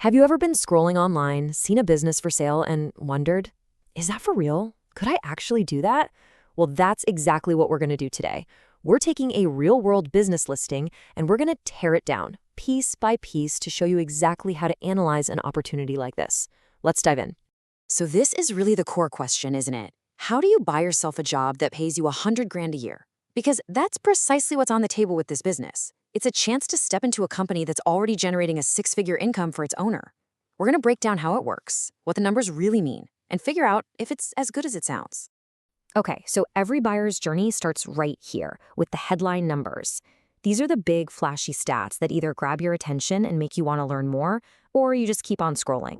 Have you ever been scrolling online, seen a business for sale, and wondered, is that for real? Could I actually do that? Well, that's exactly what we're going to do today. We're taking a real-world business listing, and we're going to tear it down, piece by piece, to show you exactly how to analyze an opportunity like this. Let's dive in. So this is really the core question, isn't it? How do you buy yourself a job that pays you $100,000 a year? Because that's precisely what's on the table with this business. It's a chance to step into a company that's already generating a six-figure income for its owner. We're going to break down how it works, what the numbers really mean, and figure out if it's as good as it sounds. Okay, so every buyer's journey starts right here with the headline numbers. These are the big, flashy stats that either grab your attention and make you want to learn more, or you just keep on scrolling.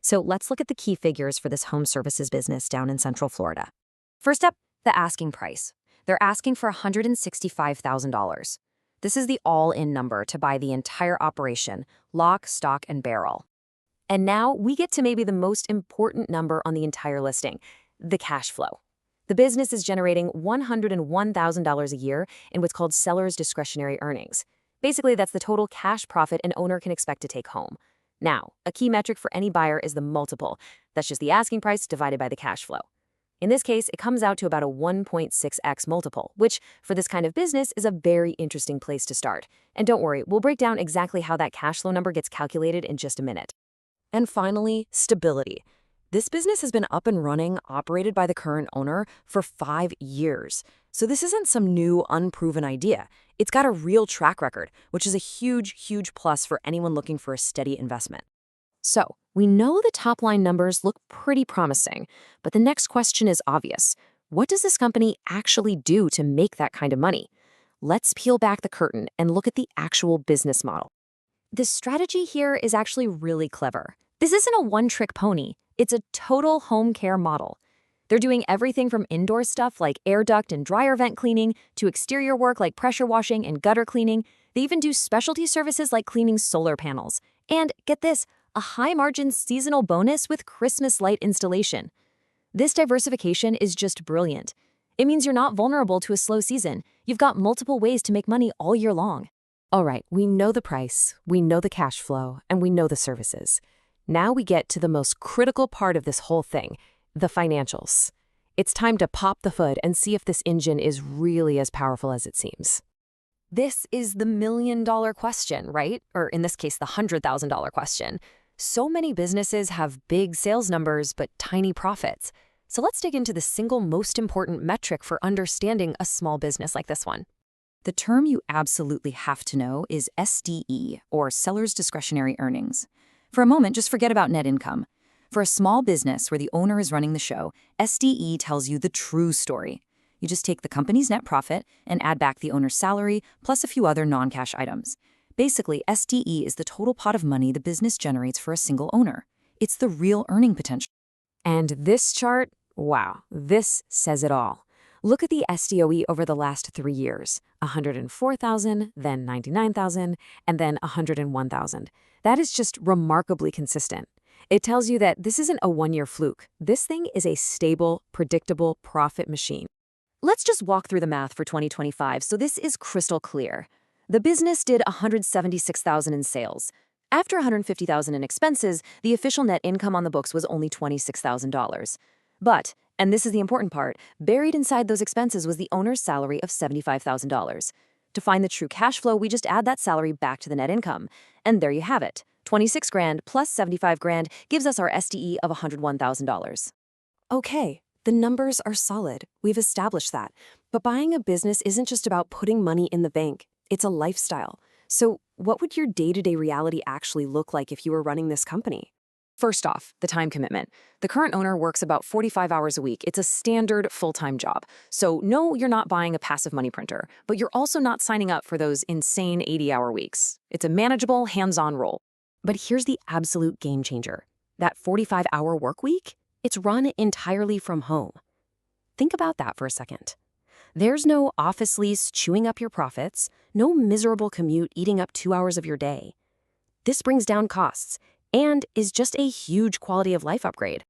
So let's look at the key figures for this home services business down in Central Florida. First up, the asking price. They're asking for $165,000. This is the all-in number to buy the entire operation, lock, stock, and barrel. And now we get to maybe the most important number on the entire listing, the cash flow. The business is generating $101,000 a year in what's called seller's discretionary earnings. Basically, that's the total cash profit an owner can expect to take home. Now, a key metric for any buyer is the multiple. That's just the asking price divided by the cash flow. In this case, it comes out to about a 1.6x multiple, which, for this kind of business, is a very interesting place to start. And don't worry, we'll break down exactly how that cash flow number gets calculated in just a minute. And finally, stability. This business has been up and running, operated by the current owner, for 5 years. So this isn't some new, unproven idea. It's got a real track record, which is a huge, huge plus for anyone looking for a steady investment. So, we know the top-line numbers look pretty promising, but the next question is obvious. What does this company actually do to make that kind of money? Let's peel back the curtain and look at the actual business model. The strategy here is actually really clever. This isn't a one-trick pony. It's a total home care model. They're doing everything from indoor stuff like air duct and dryer vent cleaning to exterior work like pressure washing and gutter cleaning. They even do specialty services like cleaning solar panels. And get this, a high-margin seasonal bonus with Christmas light installation. This diversification is just brilliant. It means you're not vulnerable to a slow season. You've got multiple ways to make money all year long. All right, we know the price, we know the cash flow, and we know the services. Now we get to the most critical part of this whole thing, the financials. It's time to pop the hood and see if this engine is really as powerful as it seems. This is the million-dollar question, right? Or in this case, the $100,000 question. So many businesses have big sales numbers but tiny profits. So let's dig into the single most important metric for understanding a small business like this one. The term you absolutely have to know is SDE, or seller's discretionary earnings. For a moment, just forget about net income. For a small business where the owner is running the show, SDE tells you the true story. You just take the company's net profit and add back the owner's salary, plus a few other non-cash items. Basically, SDE is the total pot of money the business generates for a single owner. It's the real earning potential. And this chart, wow, this says it all. Look at the SDOE over the last 3 years, 104,000, then 99,000, and then 101,000. That is just remarkably consistent. It tells you that this isn't a one-year fluke. This thing is a stable, predictable profit machine. Let's just walk through the math for 2025 so this is crystal clear. The business did $176,000 in sales. After $150,000 in expenses, the official net income on the books was only $26,000. But, and this is the important part, buried inside those expenses was the owner's salary of $75,000. To find the true cash flow, we just add that salary back to the net income. And there you have it. $26,000 plus $75,000 gives us our SDE of $101,000. Okay, the numbers are solid. We've established that. But buying a business isn't just about putting money in the bank. It's a lifestyle. So what would your day-to-day reality actually look like if you were running this company? First off, the time commitment. The current owner works about 45 hours a week. It's a standard full-time job. So no, you're not buying a passive money printer, but you're also not signing up for those insane 80-hour weeks. It's a manageable, hands-on role. But here's the absolute game changer. That 45-hour work week, it's run entirely from home. Think about that for a second. There's no office lease chewing up your profits, no miserable commute eating up 2 hours of your day. This brings down costs and is just a huge quality of life upgrade.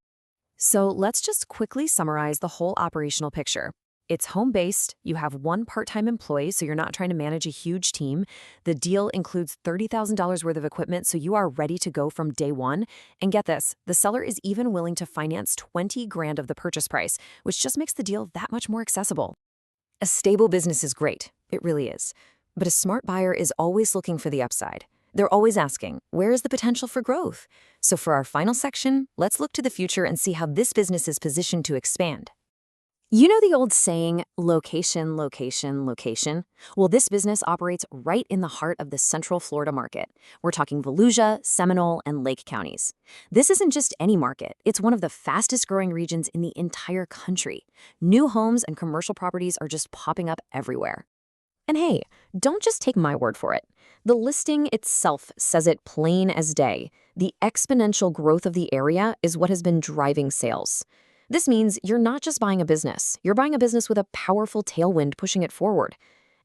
So let's just quickly summarize the whole operational picture. It's home-based, you have one part-time employee, so you're not trying to manage a huge team. The deal includes $30,000 worth of equipment, so you are ready to go from day one. And get this, the seller is even willing to finance $20,000 of the purchase price, which just makes the deal that much more accessible. A stable business is great, it really is. But a smart buyer is always looking for the upside. They're always asking, where is the potential for growth? So for our final section, let's look to the future and see how this business is positioned to expand. You know the old saying, location, location, location? Well, this business operates right in the heart of the Central Florida market. We're talking Volusia, Seminole, and Lake counties. This isn't just any market. It's one of the fastest growing regions in the entire country. New homes and commercial properties are just popping up everywhere. And hey, don't just take my word for it. The listing itself says it plain as day. The exponential growth of the area is what has been driving sales. This means you're not just buying a business, you're buying a business with a powerful tailwind pushing it forward.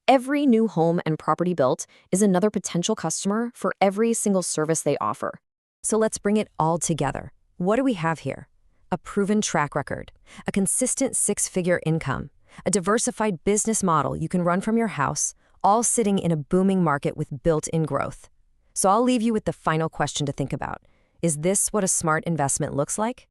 Every new home and property built is another potential customer for every single service they offer. So let's bring it all together. What do we have here? A proven track record, a consistent six-figure income, a diversified business model you can run from your house, all sitting in a booming market with built-in growth. So I'll leave you with the final question to think about. Is this what a smart investment looks like?